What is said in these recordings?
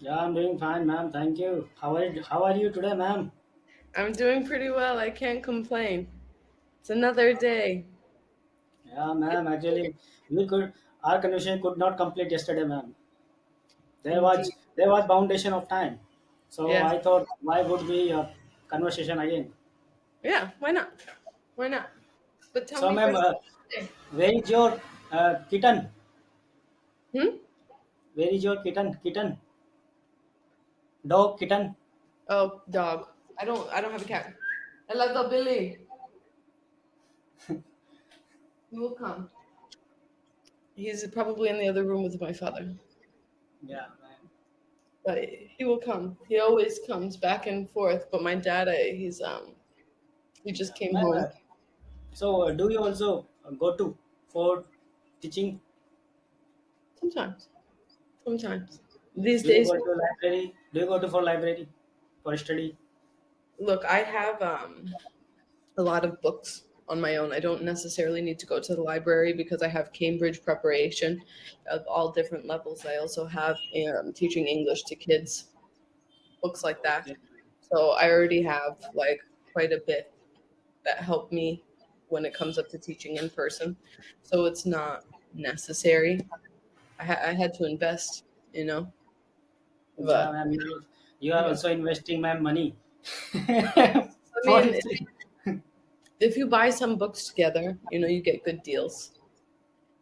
Yeah, I'm doing fine, ma'am. Thank you. How are you today, ma'am? I'm doing pretty well. I can't complain. It's another day. Yeah, ma'am. Actually, we could our conversation could not complete yesterday, ma'am. There Indeed. was there was foundation of time, so Yes. I thought why would we conversation again? Yeah, why not? Why not? But tell So, me ma'am, first. where is your kitten? Hmm? Where is your kitten? Kitten, dog, kitten. Oh, dog. I don't have a cat. I love the Billy. He will come. He's probably in the other room with my father. Yeah, ma'am. But he will come. He always comes back and forth. But my dad, he just Yeah, came ma'am. home. So, do you also go to for teaching? Sometimes. Sometimes. These Do you days, go to library? Do you go to for library for study? look, I have a lot of books on my own. I don't necessarily need to go to the library because I have Cambridge preparation of all different levels. I also have teaching English to kids, books like that. Okay. So I already have like quite a bit that help me when it comes up to teaching in person. So it's not necessary. I had to invest, you know, Yeah, but ma'am. You are yeah. also investing, ma'am, money. I For mean, if you buy some books together, you get good deals.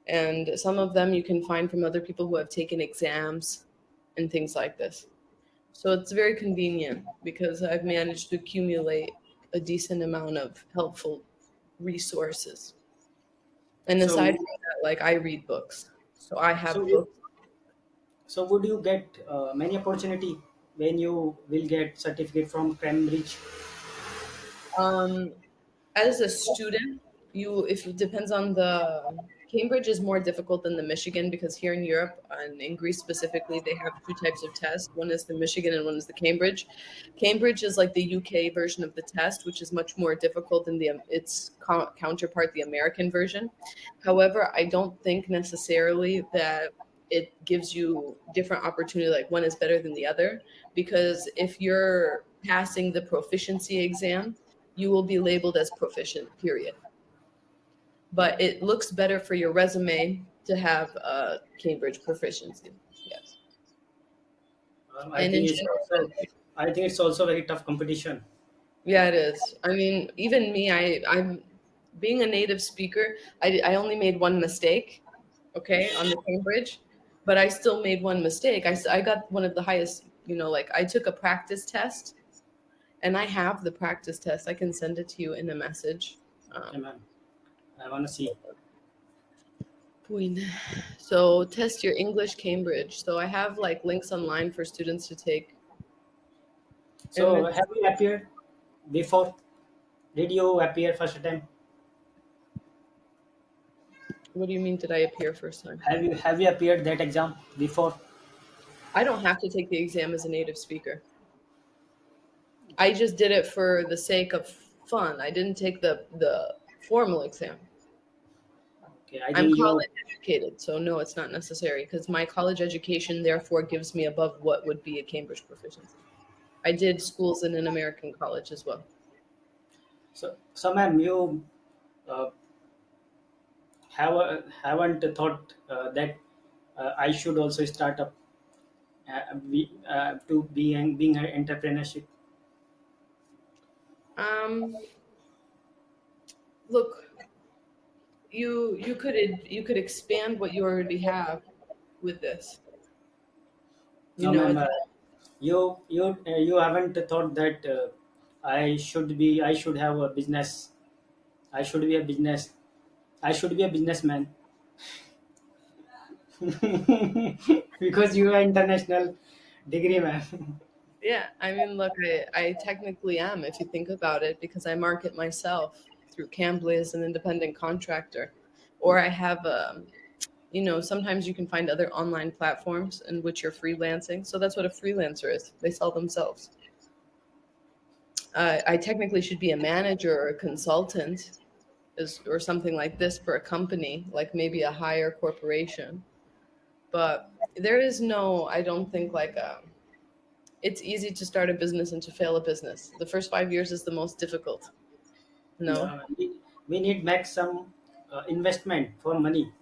And some of them you can find from other people who have taken exams and things like this. So it's very convenient because I've managed to accumulate a decent amount of helpful resources. And aside so from that, like I read books, so I so have books. so would you get many opportunity when you will get certificate from Cambridge? Um, as a student, you if it depends on the Cambridge is more difficult than the Michigan because here in Europe and in Greece specifically, they have two types of tests. One is the Michigan and one is the Cambridge. Cambridge is like the UK version of the test, which is much more difficult than its counterpart, the American version. However, I don't think necessarily that it gives you different opportunity, like one is better than the other, because if you're passing the proficiency exam, you will be labeled as proficient, period. But it looks better for your resume to have a Cambridge proficiency. Yes. I And in think it's general, also I think it's also very tough competition. yeah, it is. I mean, even me, I'm being a native speaker. I only made one mistake, okay, on the Cambridge, but I still made one mistake. I got one of the highest, like I took a practice test and I have the practice test. I can send it to you in a message. Okay, Um, ma'am. I wanna see. Queen. So test your English Cambridge. So I have like links online for students to take. And So have you appeared before? Did you appear first time? what do you mean? Did I appear first time? Have you appeared that exam before? I don't have to take the exam as a native speaker. I just did it for the sake of fun. I didn't take the formal exam. Okay, I I'm think you. college educated, so no, it's not necessary because my college education therefore gives me above what would be a Cambridge proficiency. I did schools in an American college as well. So ma'am, you uh, haven't thought that I should also start up to being an entrepreneurship. Um, look, you could expand what you already have with this. You No, know, ma'am. it's You haven't thought that I should have a business. I should be a business. I should be a businessman because you are international degree, ma'am. yeah. I mean, look, I technically am if you think about it because I market myself through Cambly as an independent contractor, or I have sometimes you can find other online platforms in which you're freelancing. So that's what a freelancer is. They sell themselves. I technically should be a manager or a consultant, or something like this for a company, like maybe a higher corporation. But there is no, I don't think like it's easy to start a business and to fail a business. The first 5 years is the most difficult. No, Yeah, we need make some investment for money.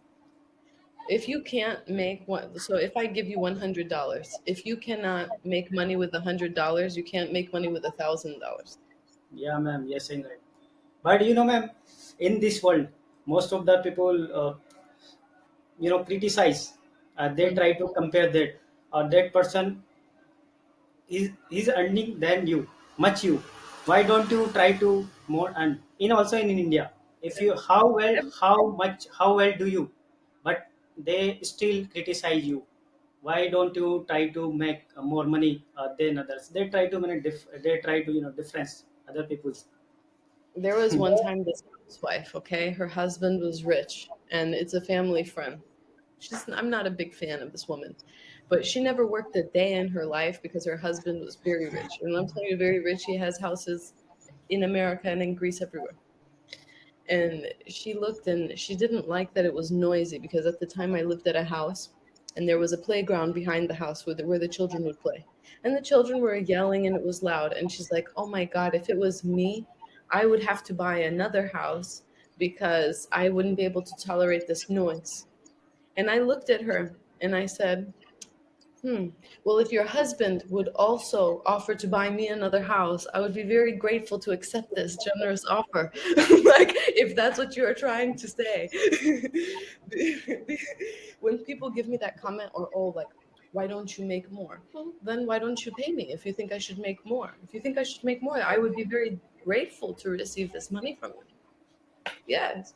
if you can't make one, so if I give you $100, if you cannot make money with $100, you can't make money with $1,000. Yeah, ma'am. Yes, saying right. But ma'am, in this world, most of the people, criticize. They Mhm. try to compare that, that person is earning than you, much you. Why don't you try to more earn? In also in India, if you how well do you, but they still criticize you. Why don't you try to make more money than others? They try to they try to difference other people's. There was one time this housewife, okay, her husband was rich, and it's a family friend. I'm not a big fan of this woman, but she never worked a day in her life because her husband was very rich. And I'm telling you, very rich. He has houses in America and in Greece everywhere. And she looked and she didn't like that it was noisy because at the time I lived at a house and there was a playground behind the house where the children would play. And the children were yelling and it was loud. And she's like, oh my God, if it was me, I would have to buy another house because I wouldn't be able to tolerate this noise. And I looked at her and I said, hmm. Well, if your husband would also offer to buy me another house, I would be very grateful to accept this generous offer. Like, if that's what you are trying to say. When people give me that comment, or, oh, like, why don't you make more? Well, then why don't you pay me if you think I should make more? If you think I should make more, I would be very grateful to receive this money from you. Yes.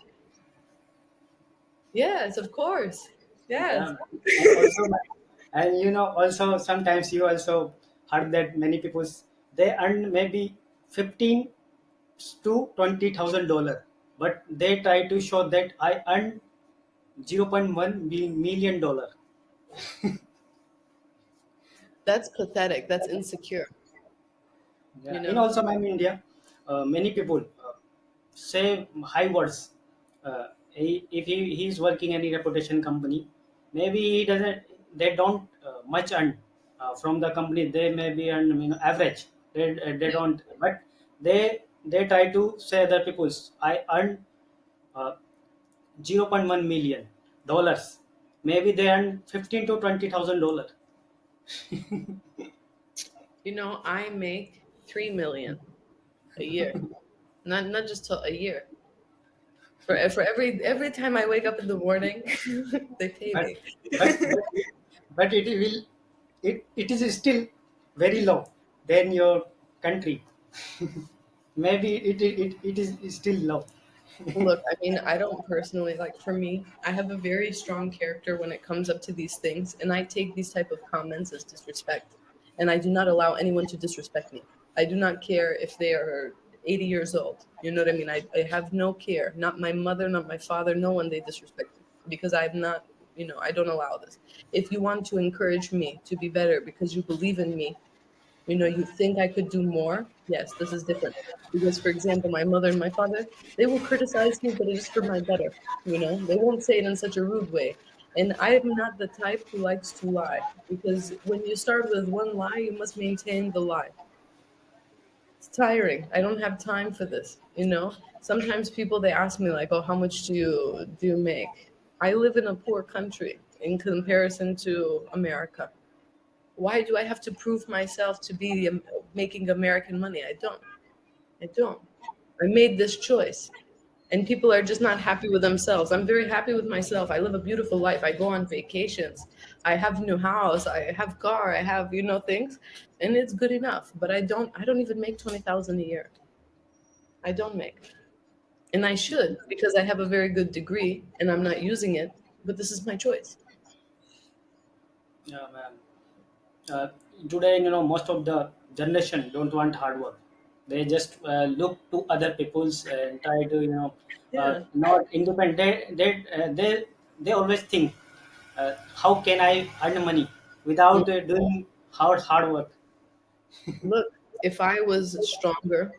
Yes, of course. Yes. Yeah, and also, and also sometimes you also heard that many people they earn maybe 15 to 20,000 dollar, but they try to show that I earn 0.1 million dollar. That's pathetic. That's insecure, you Yeah, in know? also my India, many people say high words. If he's working any reputation company, maybe he doesn't. They don't much earn from the company. They maybe earn average. They Yeah. don't. But they try to say other people's. I earn 0.1 million dollars. Maybe they earn 15 to 20,000 dollar. I make 3 million a year. Not just a year. For every time I wake up in the morning, they pay But me. but it will it is still very low than your country. Maybe it is still low. Look, I mean, I don't personally like for me, I have a very strong character when it comes up to these things, and I take these type of comments as disrespect. And I do not allow anyone to disrespect me. I do not care if they are 80 years old. You know what I mean? I have no care. Not my mother, not my father, no one they disrespect me because I'm not, I don't allow this. If you want to encourage me to be better because you believe in me, you think I could do more? Yes, this is different. Because, for example, my mother and my father, they will criticize me, but it is for my better. They won't say it in such a rude way. And I am not the type who likes to lie. Because when you start with one lie, you must maintain the lie. It's tiring. I don't have time for this. Sometimes people they ask me like, "Oh, how much do you make?" I live in a poor country in comparison to America. Why do I have to prove myself to be making American money? I don't. I don't. I made this choice. And people are just not happy with themselves. I'm very happy with myself. I live a beautiful life. I go on vacations. I have a new house. I have car. I have, things. And it's good enough. But I don't even make 20,000 a year. I don't make. And I should because I have a very good degree and I'm not using it. But this is my choice. Yeah, man. uh, Today most of the generation don't want hard work. They just look to other people's and try to Yeah. not independent. They always think, how can I earn money without doing hard work. Look, if I was stronger,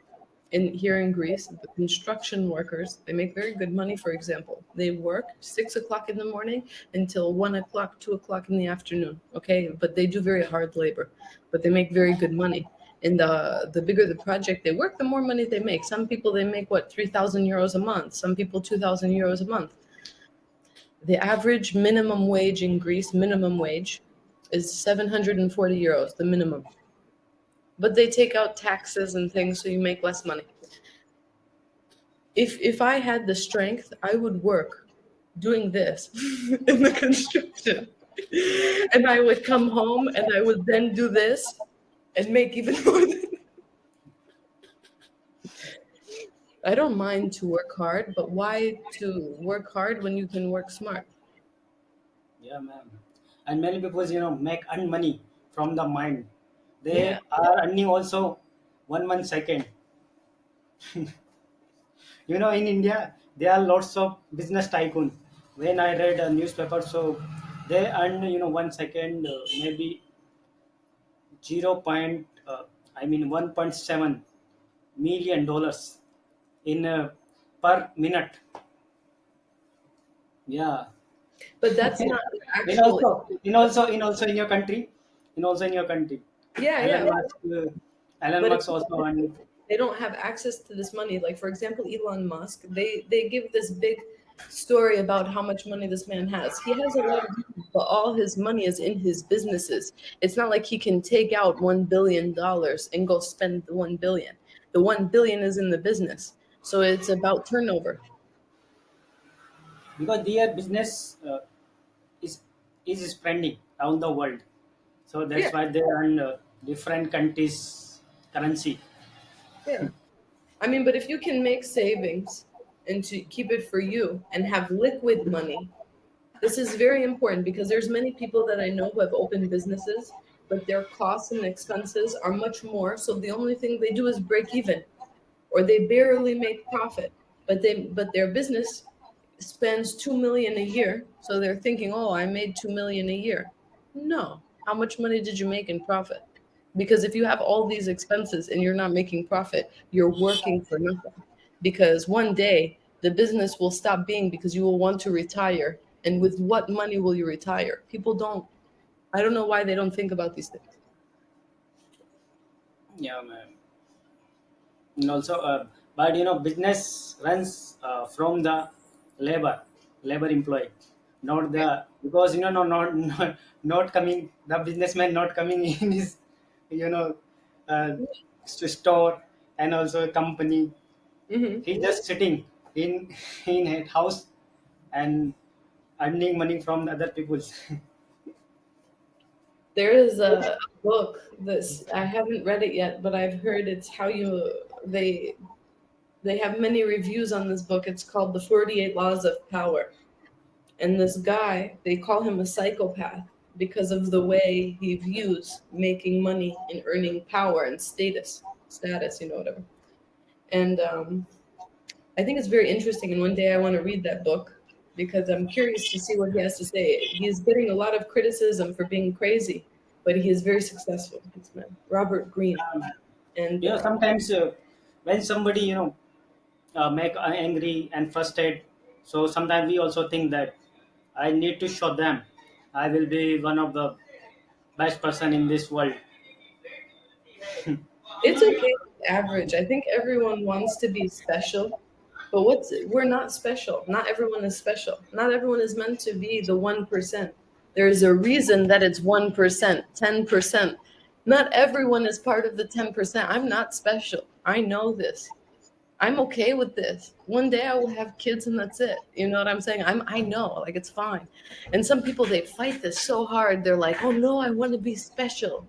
In here in Greece, the construction workers, they make very good money. For example, they work 6 o'clock in the morning until 1 o'clock, 2 o'clock in the afternoon. Okay, but they do very hard labor, but they make very good money. And the bigger the project they work, the more money they make. Some people they make what 3,000 euros a month. Some people 2,000 euros a month. The average minimum wage in Greece, minimum wage, is 740 euros, the minimum. But they take out taxes and things, so you make less money. If I had the strength, I would work doing this in the construction. And I would come home and I would then do this and make even more than I don't mind to work hard, but why to work hard when you can work smart? Yeah, ma'am. And many people, make earn money from the mind. Yeah. They are earning also 1 1 second. In India, there are lots of business tycoon. When I read a newspaper, so they earn, 1 second, maybe 0. I mean, $1.7 million in per minute. Yeah. But that's not the in actual. also in also in also in your country, Yeah, Elon yeah. Musk, Elon But if Musk also earning. they don't have access to this money, like for example, Elon Musk, they give this big story about how much money this man has. He has a lot of money, but all his money is in his businesses. It's not like he can take out $1 billion and go spend the 1 billion. The 1 billion is in the business. So it's about turnover. Because their business is spreading around the world, so Yeah, that's why they earn different countries currency. yeah. I mean, but if you can make savings and to keep it for you and have liquid money, this is very important because there's many people that I know who have opened businesses, but their costs and expenses are much more. So the only thing they do is break even, or they barely make profit. But their business spends 2 million a year, so they're thinking, oh, I made 2 million a year. No, how much money did you make in profit? Because if you have all these expenses and you're not making profit, you're working for nothing. Because one day the business will stop being because you will want to retire. And with what money will you retire? People don't, I don't know why they don't think about these things. Yeah, man. And also, but business runs from the labor employee, not the, because no, not coming, the businessman not coming in his, you know uh, store, and also a company. Hmm. He just sitting in in a house and earning money from the other people's. There is a book that's I haven't read it yet, but I've heard it's how you they have many reviews on this book. It's called The 48 Laws of Power. And this guy, they call him a psychopath because of the way he views making money and earning power and status, whatever. And I think it's very interesting. And one day I want to read that book because I'm curious to see what he has to say. He's getting a lot of criticism for being crazy, but he is very successful. This man, Robert Greene. And Sometimes when somebody make angry and frustrated, so sometimes we also think that I need to show them I will be one of the best person in this world. it's okay with average. I think everyone wants to be special, but we're not special. Not everyone is special. Not everyone is meant to be the 1%. There's a reason that it's 1%, 10%. Not everyone is part of the 10%. I'm not special. I know this. I'm okay with this. One day I will have kids and that's it. You know what I'm saying? I know, like it's fine. And some people they fight this so hard. They're like, "Oh no, I want to be special."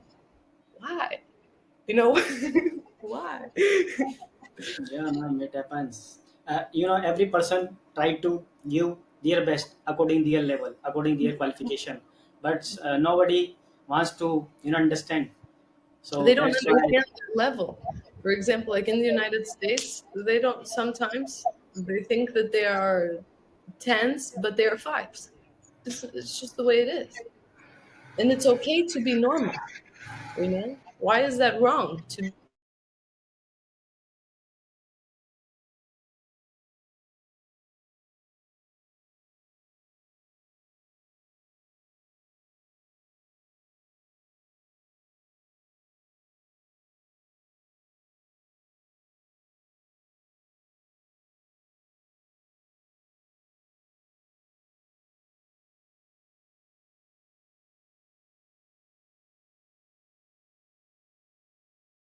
Why? You know, why? Yeah, ma'am, it happens. Every person try to give their best according their level, according their qualification, but nobody wants to understand. So They don't that's why. understand their level. For example, like in the United States, they don't sometimes they think that they are tens, but they are fives. It's just the way it is. And it's okay to be normal, you know? Why is that wrong? To